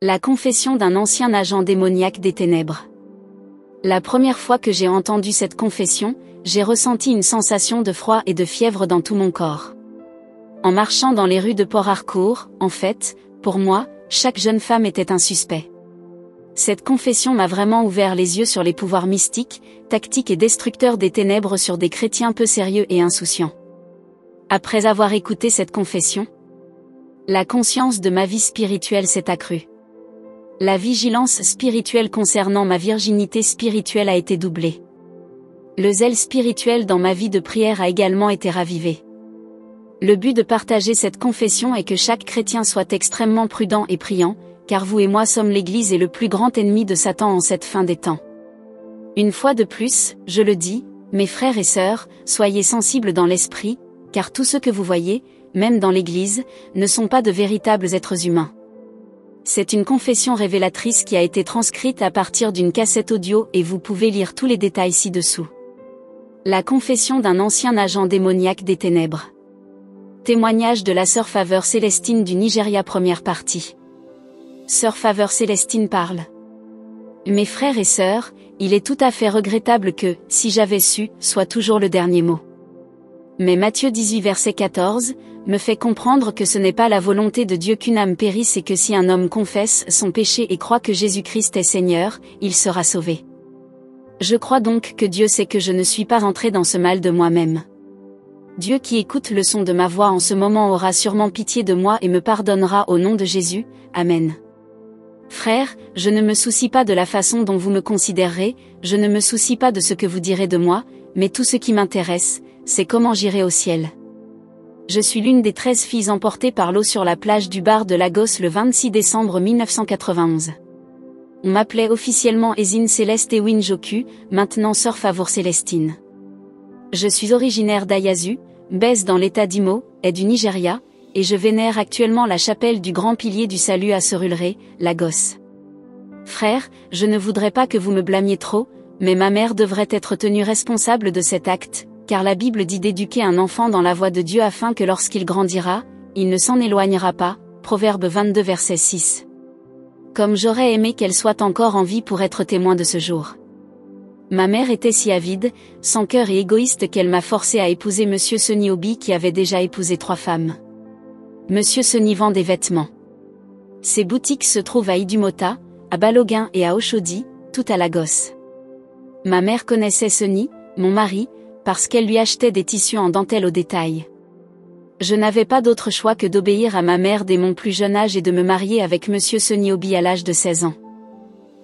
La confession d'un ancien agent démoniaque des ténèbres. La première fois que j'ai entendu cette confession, j'ai ressenti une sensation de froid et de fièvre dans tout mon corps. En marchant dans les rues de Port-Harcourt, en fait, pour moi, chaque jeune femme était un suspect. Cette confession m'a vraiment ouvert les yeux sur les pouvoirs mystiques, tactiques et destructeurs des ténèbres sur des chrétiens peu sérieux et insouciants. Après avoir écouté cette confession, la conscience de ma vie spirituelle s'est accrue. La vigilance spirituelle concernant ma virginité spirituelle a été doublée. Le zèle spirituel dans ma vie de prière a également été ravivé. Le but de partager cette confession est que chaque chrétien soit extrêmement prudent et priant, car vous et moi sommes l'Église et le plus grand ennemi de Satan en cette fin des temps. Une fois de plus, je le dis, mes frères et sœurs, soyez sensibles dans l'esprit, car tous ceux que vous voyez, même dans l'Église, ne sont pas de véritables êtres humains. C'est une confession révélatrice qui a été transcrite à partir d'une cassette audio et vous pouvez lire tous les détails ci-dessous. La confession d'un ancien agent démoniaque des ténèbres. Témoignage de la sœur Faveur Célestine du Nigeria, première partie. Sœur Faveur Célestine parle. Mes frères et sœurs, il est tout à fait regrettable que, si j'avais su, soit toujours le dernier mot. Mais Matthieu 18 verset 14, me fait comprendre que ce n'est pas la volonté de Dieu qu'une âme périsse et que si un homme confesse son péché et croit que Jésus-Christ est Seigneur, il sera sauvé. Je crois donc que Dieu sait que je ne suis pas rentré dans ce mal de moi-même. Dieu qui écoute le son de ma voix en ce moment aura sûrement pitié de moi et me pardonnera au nom de Jésus, Amen. Frères, je ne me soucie pas de la façon dont vous me considérerez, je ne me soucie pas de ce que vous direz de moi, mais tout ce qui m'intéresse, c'est comment j'irai au ciel. Je suis l'une des 13 filles emportées par l'eau sur la plage du bar de Lagos le 26 décembre 1991. On m'appelait officiellement Ezine Céleste Ewin Joku, maintenant Sœur Faveur Célestine. Je suis originaire d'Ayazu, Mbez dans l'état d'Imo, et du Nigeria, et je vénère actuellement la chapelle du Grand Pilier du Salut à Surulere, Lagos. Frères, je ne voudrais pas que vous me blâmiez trop, mais ma mère devrait être tenue responsable de cet acte, car la Bible dit d'éduquer un enfant dans la voie de Dieu afin que lorsqu'il grandira, il ne s'en éloignera pas, Proverbe 22 verset 6. Comme j'aurais aimé qu'elle soit encore en vie pour être témoin de ce jour. Ma mère était si avide, sans cœur et égoïste qu'elle m'a forcé à épouser Monsieur Sonny Obi qui avait déjà épousé 3 femmes. Monsieur Sonny vend des vêtements. Ses boutiques se trouvent à Idumota, à Balogun et à Oshodi, tout à Lagos. Ma mère connaissait Sonny, mon mari, parce qu'elle lui achetait des tissus en dentelle au détail. Je n'avais pas d'autre choix que d'obéir à ma mère dès mon plus jeune âge et de me marier avec Monsieur Sonny Obi à l'âge de 16 ans.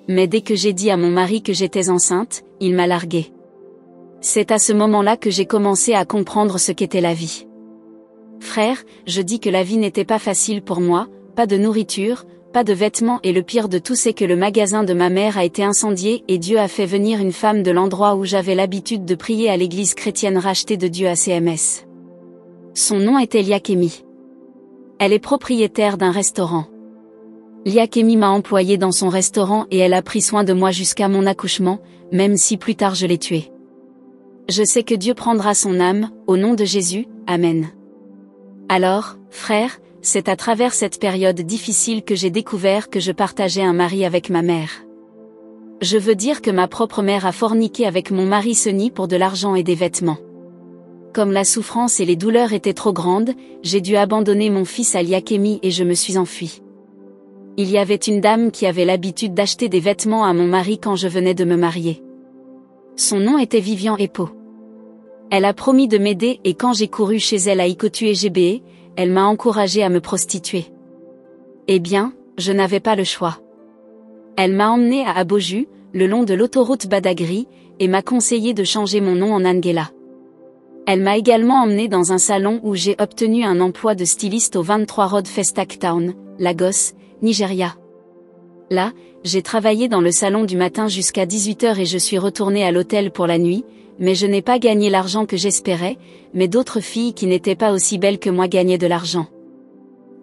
Mais dès que j'ai dit à mon mari que j'étais enceinte, il m'a larguée. C'est à ce moment-là que j'ai commencé à comprendre ce qu'était la vie. Frère, je dis que la vie n'était pas facile pour moi, pas de nourriture, pas de vêtements et le pire de tout c'est que le magasin de ma mère a été incendié et Dieu a fait venir une femme de l'endroit où j'avais l'habitude de prier à l'église chrétienne rachetée de Dieu à CMS. Son nom était Liakemi. Elle est propriétaire d'un restaurant. Liakemi m'a employée dans son restaurant et elle a pris soin de moi jusqu'à mon accouchement, même si plus tard je l'ai tuée. Je sais que Dieu prendra son âme, au nom de Jésus, Amen. Alors, frère, c'est à travers cette période difficile que j'ai découvert que je partageais un mari avec ma mère. Je veux dire que ma propre mère a forniqué avec mon mari Sonny pour de l'argent et des vêtements. Comme la souffrance et les douleurs étaient trop grandes, j'ai dû abandonner mon fils à Liakemi et je me suis enfuie. Il y avait une dame qui avait l'habitude d'acheter des vêtements à mon mari quand je venais de me marier. Son nom était Vivian Epo. Elle a promis de m'aider et quand j'ai couru chez elle à Ikotu et GBE, elle m'a encouragé à me prostituer. Eh bien, je n'avais pas le choix. Elle m'a emmené à Aboju, le long de l'autoroute Badagry, et m'a conseillé de changer mon nom en Angela. Elle m'a également emmené dans un salon où j'ai obtenu un emploi de styliste au 23 Road Festac Town, Lagos, Nigeria. Là, j'ai travaillé dans le salon du matin jusqu'à 18h et je suis retournée à l'hôtel pour la nuit, mais je n'ai pas gagné l'argent que j'espérais, mais d'autres filles qui n'étaient pas aussi belles que moi gagnaient de l'argent.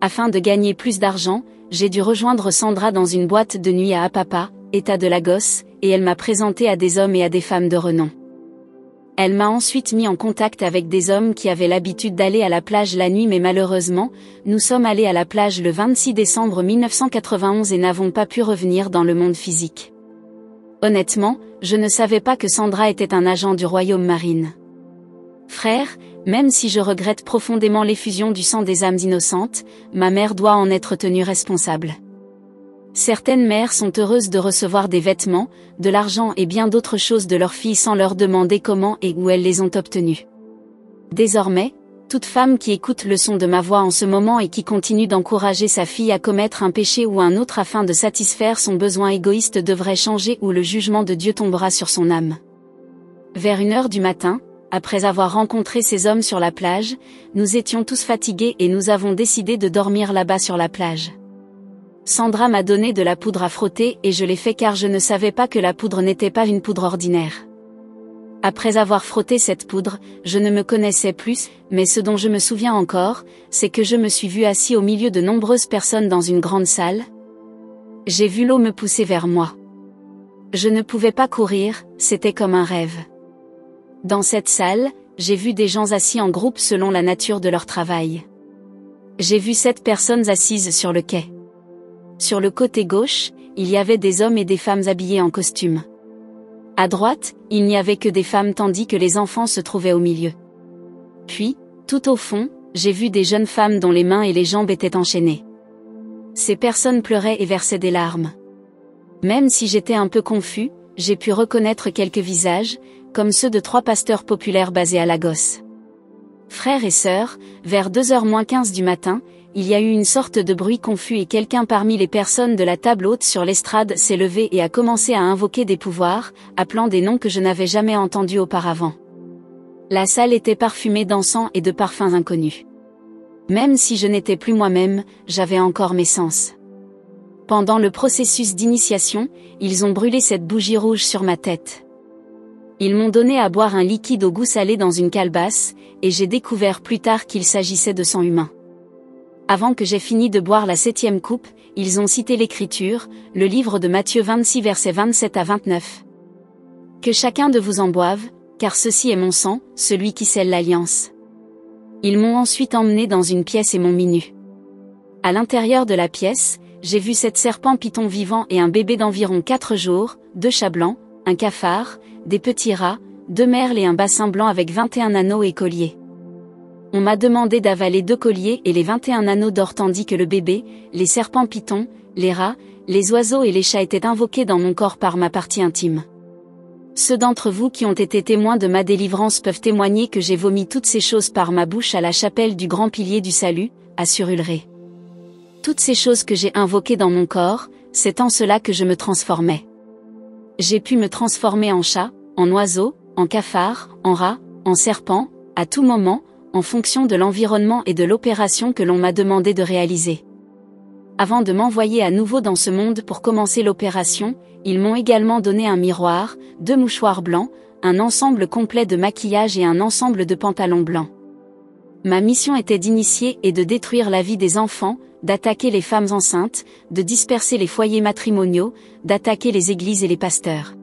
Afin de gagner plus d'argent, j'ai dû rejoindre Sandra dans une boîte de nuit à Apapa, État de Lagos, et elle m'a présenté à des hommes et à des femmes de renom. Elle m'a ensuite mis en contact avec des hommes qui avaient l'habitude d'aller à la plage la nuit, mais malheureusement, nous sommes allés à la plage le 26 décembre 1991 et n'avons pas pu revenir dans le monde physique. Honnêtement, je ne savais pas que Sandra était un agent du Royaume Marine. Frère, même si je regrette profondément l'effusion du sang des âmes innocentes, ma mère doit en être tenue responsable. Certaines mères sont heureuses de recevoir des vêtements, de l'argent et bien d'autres choses de leurs filles sans leur demander comment et où elles les ont obtenus. Désormais, toute femme qui écoute le son de ma voix en ce moment et qui continue d'encourager sa fille à commettre un péché ou un autre afin de satisfaire son besoin égoïste devrait changer ou le jugement de Dieu tombera sur son âme. Vers 1h du matin, après avoir rencontré ces hommes sur la plage, nous étions tous fatigués et nous avons décidé de dormir là-bas sur la plage. Sandra m'a donné de la poudre à frotter et je l'ai fait car je ne savais pas que la poudre n'était pas une poudre ordinaire. Après avoir frotté cette poudre, je ne me connaissais plus, mais ce dont je me souviens encore, c'est que je me suis vu assis au milieu de nombreuses personnes dans une grande salle. J'ai vu l'eau me pousser vers moi. Je ne pouvais pas courir, c'était comme un rêve. Dans cette salle, j'ai vu des gens assis en groupe selon la nature de leur travail. J'ai vu 7 personnes assises sur le quai. Sur le côté gauche, il y avait des hommes et des femmes habillés en costume. À droite, il n'y avait que des femmes tandis que les enfants se trouvaient au milieu. Puis, tout au fond, j'ai vu des jeunes femmes dont les mains et les jambes étaient enchaînées. Ces personnes pleuraient et versaient des larmes. Même si j'étais un peu confus, j'ai pu reconnaître quelques visages, comme ceux de 3 pasteurs populaires basés à Lagos. Frères et sœurs, vers 2h moins 15 du matin, il y a eu une sorte de bruit confus et quelqu'un parmi les personnes de la table haute sur l'estrade s'est levé et a commencé à invoquer des pouvoirs, appelant des noms que je n'avais jamais entendus auparavant. La salle était parfumée d'encens et de parfums inconnus. Même si je n'étais plus moi-même, j'avais encore mes sens. Pendant le processus d'initiation, ils ont brûlé cette bougie rouge sur ma tête. Ils m'ont donné à boire un liquide au goût salé dans une calebasse, et j'ai découvert plus tard qu'il s'agissait de sang humain. Avant que j'aie fini de boire la 7e coupe, ils ont cité l'Écriture, le livre de Matthieu 26 versets 27 à 29. Que chacun de vous en boive, car ceci est mon sang, celui qui scelle l'alliance. Ils m'ont ensuite emmené dans une pièce et m'ont mis nu. À l'intérieur de la pièce, j'ai vu 7 serpents pythons vivants et un bébé d'environ 4 jours, 2 chats blancs, un cafard, des petits rats, 2 merles et un bassin blanc avec 21 anneaux et colliers. On m'a demandé d'avaler 2 colliers et les 21 anneaux d'or tandis que le bébé, les serpents pythons, les rats, les oiseaux et les chats étaient invoqués dans mon corps par ma partie intime. Ceux d'entre vous qui ont été témoins de ma délivrance peuvent témoigner que j'ai vomi toutes ces choses par ma bouche à la chapelle du grand pilier du salut, à Surulré. Toutes ces choses que j'ai invoquées dans mon corps, c'est en cela que je me transformais. J'ai pu me transformer en chat, en oiseau, en cafard, en rat, en serpent, à tout moment, en fonction de l'environnement et de l'opération que l'on m'a demandé de réaliser. Avant de m'envoyer à nouveau dans ce monde pour commencer l'opération, ils m'ont également donné un miroir, 2 mouchoirs blancs, un ensemble complet de maquillage et un ensemble de pantalons blancs. Ma mission était d'initier et de détruire la vie des enfants, d'attaquer les femmes enceintes, de disperser les foyers matrimoniaux, d'attaquer les églises et les pasteurs.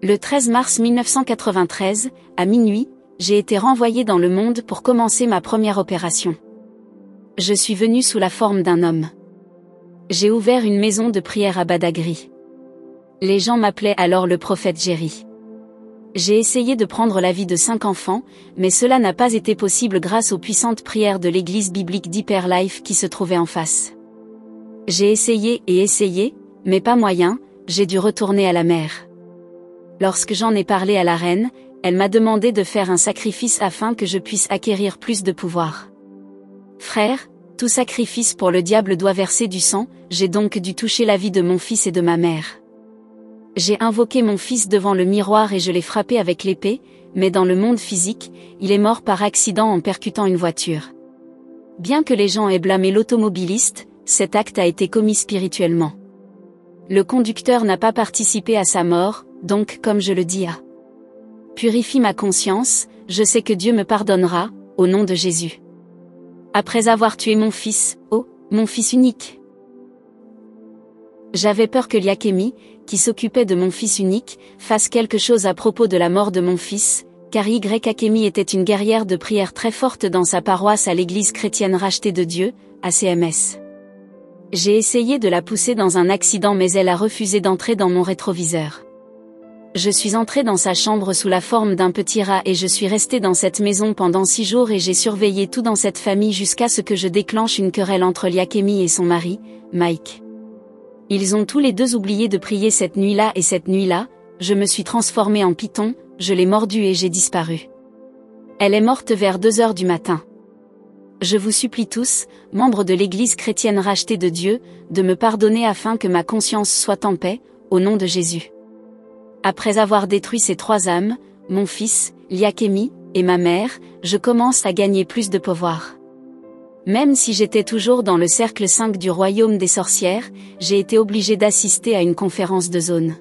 Le 13 mars 1993, à minuit, j'ai été renvoyé dans le monde pour commencer ma première opération. Je suis venu sous la forme d'un homme. J'ai ouvert une maison de prière à Badagry. Les gens m'appelaient alors le prophète Jerry. J'ai essayé de prendre la vie de 5 enfants, mais cela n'a pas été possible grâce aux puissantes prières de l'église biblique d'Hyper Life qui se trouvait en face. J'ai essayé et essayé, mais pas moyen, j'ai dû retourner à la mer. Lorsque j'en ai parlé à la reine, elle m'a demandé de faire un sacrifice afin que je puisse acquérir plus de pouvoir. Frère, tout sacrifice pour le diable doit verser du sang, j'ai donc dû toucher la vie de mon fils et de ma mère. J'ai invoqué mon fils devant le miroir et je l'ai frappé avec l'épée, mais dans le monde physique, il est mort par accident en percutant une voiture. Bien que les gens aient blâmé l'automobiliste, cet acte a été commis spirituellement. Le conducteur n'a pas participé à sa mort, donc comme je le dis purifie ma conscience, je sais que Dieu me pardonnera, au nom de Jésus. Après avoir tué mon fils, oh, mon fils unique. J'avais peur que Liakemi, qui s'occupait de mon fils unique, fasse quelque chose à propos de la mort de mon fils, Carrie Akemi était une guerrière de prière très forte dans sa paroisse à l'église chrétienne rachetée de Dieu, ACMS. J'ai essayé de la pousser dans un accident mais elle a refusé d'entrer dans mon rétroviseur. Je suis entrée dans sa chambre sous la forme d'un petit rat et je suis restée dans cette maison pendant 6 jours et j'ai surveillé tout dans cette famille jusqu'à ce que je déclenche une querelle entre Akemi et son mari, Mike. Ils ont tous les deux oublié de prier cette nuit-là et cette nuit-là, je me suis transformée en python, je l'ai mordue et j'ai disparu. Elle est morte vers 2 heures du matin. Je vous supplie tous, membres de l'Église chrétienne rachetée de Dieu, de me pardonner afin que ma conscience soit en paix, au nom de Jésus. Après avoir détruit ces 3 âmes, mon fils, Akemi, et ma mère, je commence à gagner plus de pouvoir. Même si j'étais toujours dans le cercle 5 du royaume des sorcières, j'ai été obligée d'assister à une conférence de zone.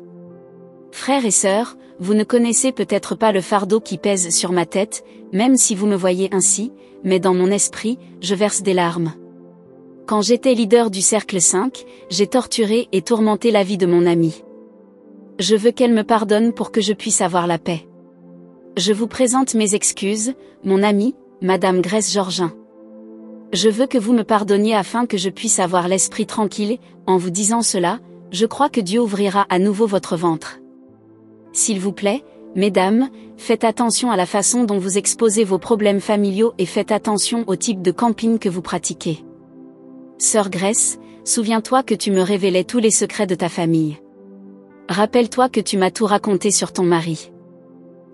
Frères et sœurs, vous ne connaissez peut-être pas le fardeau qui pèse sur ma tête, même si vous me voyez ainsi, mais dans mon esprit, je verse des larmes. Quand j'étais leader du cercle 5, j'ai torturé et tourmenté la vie de mon amie. Je veux qu'elle me pardonne pour que je puisse avoir la paix. Je vous présente mes excuses, mon amie, Madame Grace Georgin. Je veux que vous me pardonniez afin que je puisse avoir l'esprit tranquille, en vous disant cela, je crois que Dieu ouvrira à nouveau votre ventre. S'il vous plaît, mesdames, faites attention à la façon dont vous exposez vos problèmes familiaux et faites attention au type de camping que vous pratiquez. Sœur Grace, souviens-toi que tu me révélais tous les secrets de ta famille. Rappelle-toi que tu m'as tout raconté sur ton mari.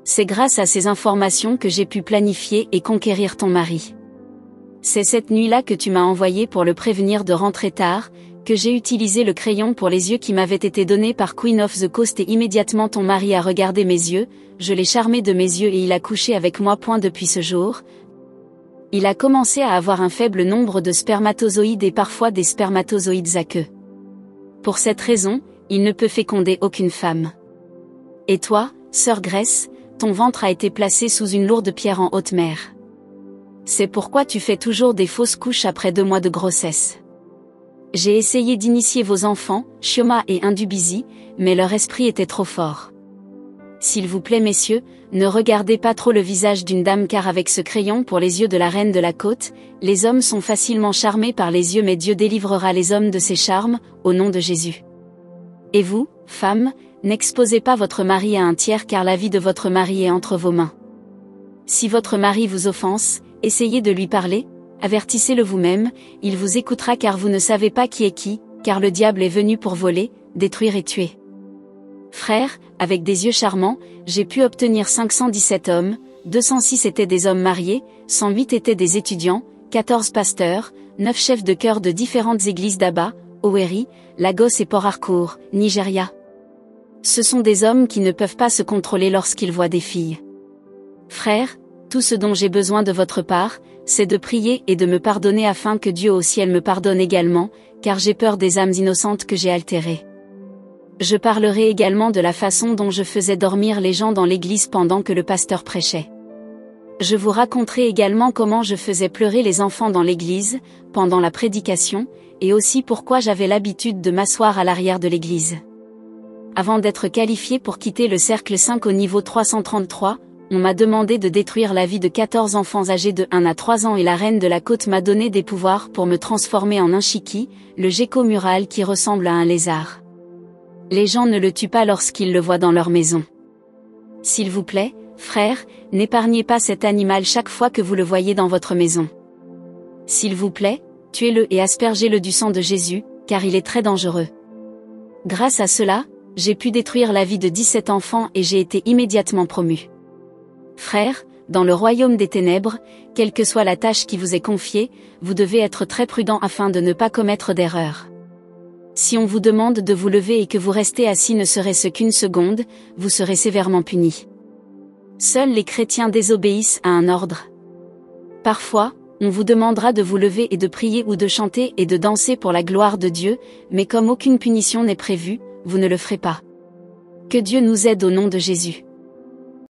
C'est grâce à ces informations que j'ai pu planifier et conquérir ton mari. C'est cette nuit-là que tu m'as envoyé pour le prévenir de rentrer tard, que j'ai utilisé le crayon pour les yeux qui m'avait été donné par Queen of the Coast et immédiatement ton mari a regardé mes yeux, je l'ai charmé de mes yeux et il a couché avec moi. Depuis ce jour, il a commencé à avoir un faible nombre de spermatozoïdes et parfois des spermatozoïdes aqueux. Pour cette raison, il ne peut féconder aucune femme. Et toi, sœur Grace, ton ventre a été placé sous une lourde pierre en haute mer. C'est pourquoi tu fais toujours des fausses couches après 2 mois de grossesse. J'ai essayé d'initier vos enfants, Chioma et Indubizi, mais leur esprit était trop fort. S'il vous plaît messieurs, ne regardez pas trop le visage d'une dame car avec ce crayon pour les yeux de la reine de la côte, les hommes sont facilement charmés par les yeux mais Dieu délivrera les hommes de ces charmes, au nom de Jésus. Et vous, femmes, n'exposez pas votre mari à un tiers car la vie de votre mari est entre vos mains. Si votre mari vous offense, essayez de lui parler, avertissez-le vous-même, il vous écoutera car vous ne savez pas qui est qui, car le diable est venu pour voler, détruire et tuer. Frères, avec des yeux charmants, j'ai pu obtenir 517 hommes, 206 étaient des hommes mariés, 108 étaient des étudiants, 14 pasteurs, 9 chefs de chœur de différentes églises d'Aba, Owerri, Lagos et Port Harcourt, Nigeria. Ce sont des hommes qui ne peuvent pas se contrôler lorsqu'ils voient des filles. Frères, tout ce dont j'ai besoin de votre part, c'est de prier et de me pardonner afin que Dieu au ciel me pardonne également, car j'ai peur des âmes innocentes que j'ai altérées. Je parlerai également de la façon dont je faisais dormir les gens dans l'église pendant que le pasteur prêchait. Je vous raconterai également comment je faisais pleurer les enfants dans l'église, pendant la prédication, et aussi pourquoi j'avais l'habitude de m'asseoir à l'arrière de l'église. Avant d'être qualifié pour quitter le cercle 5 au niveau 333, on m'a demandé de détruire la vie de 14 enfants âgés de 1 à 3 ans et la reine de la côte m'a donné des pouvoirs pour me transformer en un shiki, le gecko mural qui ressemble à un lézard. Les gens ne le tuent pas lorsqu'ils le voient dans leur maison. S'il vous plaît, frères, n'épargnez pas cet animal chaque fois que vous le voyez dans votre maison. S'il vous plaît, tuez-le et aspergez-le du sang de Jésus, car il est très dangereux. Grâce à cela, j'ai pu détruire la vie de 17 enfants et j'ai été immédiatement promu. Frères, dans le royaume des ténèbres, quelle que soit la tâche qui vous est confiée, vous devez être très prudent afin de ne pas commettre d'erreur. Si on vous demande de vous lever et que vous restez assis ne serait-ce qu'une seconde, vous serez sévèrement puni. Seuls les chrétiens désobéissent à un ordre. Parfois, on vous demandera de vous lever et de prier ou de chanter et de danser pour la gloire de Dieu, mais comme aucune punition n'est prévue, vous ne le ferez pas. Que Dieu nous aide au nom de Jésus.